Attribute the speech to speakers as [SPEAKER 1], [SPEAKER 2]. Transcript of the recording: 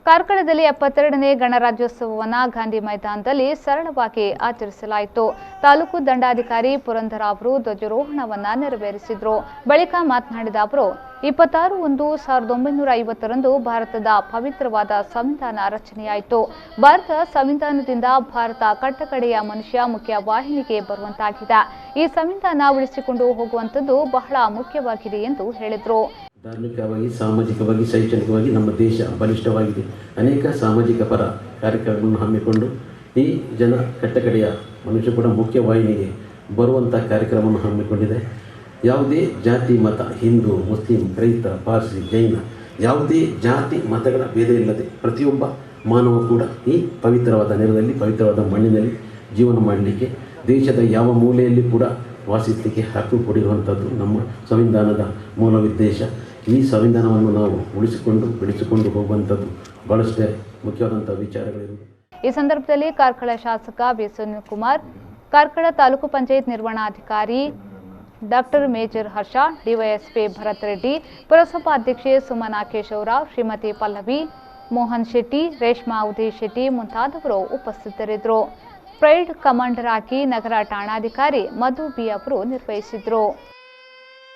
[SPEAKER 1] ಕಾರ್ಕಳದಲ್ಲಿ 72ನೇ ಗಣರಾಜ್ಯೋತ್ಸವವನ್ನು ಗಾಂಧಿ ಮೈದಾನದಲ್ಲಿ ಸರಳವಾಗಿ ಆಚರಿಸಲಾಯಿತು. ತಾಲೂಕು ದಂಡಾಧಿಕಾರಿ ಪುರಂದರ ಅವರು ಧ್ವಜಾರೋಹಣವನ್ನು ನೆರವೇರಿಸಿದರು. ಬಳಿಕ ಮಾತನಾಡಿದ ಅವರು 26/1/1950ರಂದು ಭಾರತದ ಪವಿತ್ರವಾದ ಸಂವಿಧಾನ ರಚನೆಯಾಯಿತು. ಭಾರತ ಸಂವಿಧಾನದಿಂದ ಭಾರತ ಕಟ್ಟಕಡೆಯ ಮನುಷ್ಯ ಮುಖ್ಯ ವಾಹಿನಿಗೆ ಬರುವಂತಾಗಿದೆ. ಈ ಸಂವಿಧಾನ ಉಳಿಸಿಕೊಂಡು ಹೋಗುವಂಥದ್ದು ಬಹಳ ಮುಖ್ಯವಾಗಿದೆ ಎಂದು ಹೇಳಿದರು.
[SPEAKER 2] ಧಾರ್ಮಿಕವಾಗಿ, ಸಾಮಾಜಿಕವಾಗಿ, ಶೈಕ್ಷಣಿಕವಾಗಿ ನಮ್ಮ ದೇಶ ಬಲಿಷ್ಠವಾಗಿದೆ. ಅನೇಕ ಸಾಮಾಜಿಕ ಪರ ಕಾರ್ಯಕ್ರಮಗಳನ್ನು ಹಮ್ಮಿಕೊಂಡು ಈ ಜನ ಕಟ್ಟಕಡೆಯ ಮನುಷ್ಯ ಕೂಡ ಮುಖ್ಯವಾಹಿನಿಗೆ ಬರುವಂಥ ಕಾರ್ಯಕ್ರಮವನ್ನು ಹಮ್ಮಿಕೊಂಡಿದೆ. ಯಾವುದೇ ಜಾತಿ ಮತ, ಹಿಂದೂ, ಮುಸ್ಲಿಂ, ಕ್ರೈಸ್ತ, ಪಾರ್ಸಿ, ಜೈನ, ಯಾವುದೇ ಜಾತಿ ಮತಗಳ ಭೇದ ಇಲ್ಲದೆ ಪ್ರತಿಯೊಬ್ಬ ಮಾನವ ಕೂಡ ಈ ಪವಿತ್ರವಾದ ನೆಲದಲ್ಲಿ, ಪವಿತ್ರವಾದ ಮಣ್ಣಿನಲ್ಲಿ ಜೀವನ ಮಾಡಲಿಕ್ಕೆ, ದೇಶದ ಯಾವ ಮೂಲೆಯಲ್ಲಿ ಕೂಡ ವಾಸಿಸಲಿಕ್ಕೆ ಹಕ್ಕು ಕೊಡಿರುವಂಥದ್ದು ನಮ್ಮ ಸಂವಿಧಾನದ ಮೂಲ ಉದ್ದೇಶ. ಈ ಸಂವಿಧಾನವನ್ನು ನಾವು ಉಳಿಸಿಕೊಂಡು ಬೆಳೆಸಿಕೊಂಡು ಹೋಗುವಂಥದ್ದು ಬಹಳಷ್ಟೇ ಮುಖ್ಯವಾದಂಥ ವಿಚಾರಗಳಿರುವುದು.
[SPEAKER 1] ಈ ಸಂದರ್ಭದಲ್ಲಿ ಕಾರ್ಕಳ ಶಾಸಕ ಬಿ ಸುನಿಲ್ ಕುಮಾರ್, ಕಾರ್ಕಳ ತಾಲೂಕು ಪಂಚಾಯತ್ ನಿರ್ವಹಣಾಧಿಕಾರಿ ಡಾಕ್ಟರ್ ಮೇಜರ್ ಹರ್ಷ, ಡಿವೈಎಸ್ಪಿ ಭರತ್ ರೆಡ್ಡಿ, ಪುರಸಭಾಧ್ಯಕ್ಷೆ ಸುಮನಾ ಕೇಶವರಾವ್, ಶ್ರೀಮತಿ ಪಲ್ಲವಿ, ಮೋಹನ್ ಶೆಟ್ಟಿ, ರೇಷ್ಮಾ ಉದಯ್ ಶೆಟ್ಟಿ ಮುಂತಾದವರು ಉಪಸ್ಥಿತರಿದ್ದರು. ಪ್ರೈಡ್ ಕಮಾಂಡರ್ ಆಗಿ ನಗರ ಠಾಣಾಧಿಕಾರಿ ಮಧು ಬಿ ಅವರು ನಿರ್ವಹಿಸಿದರು.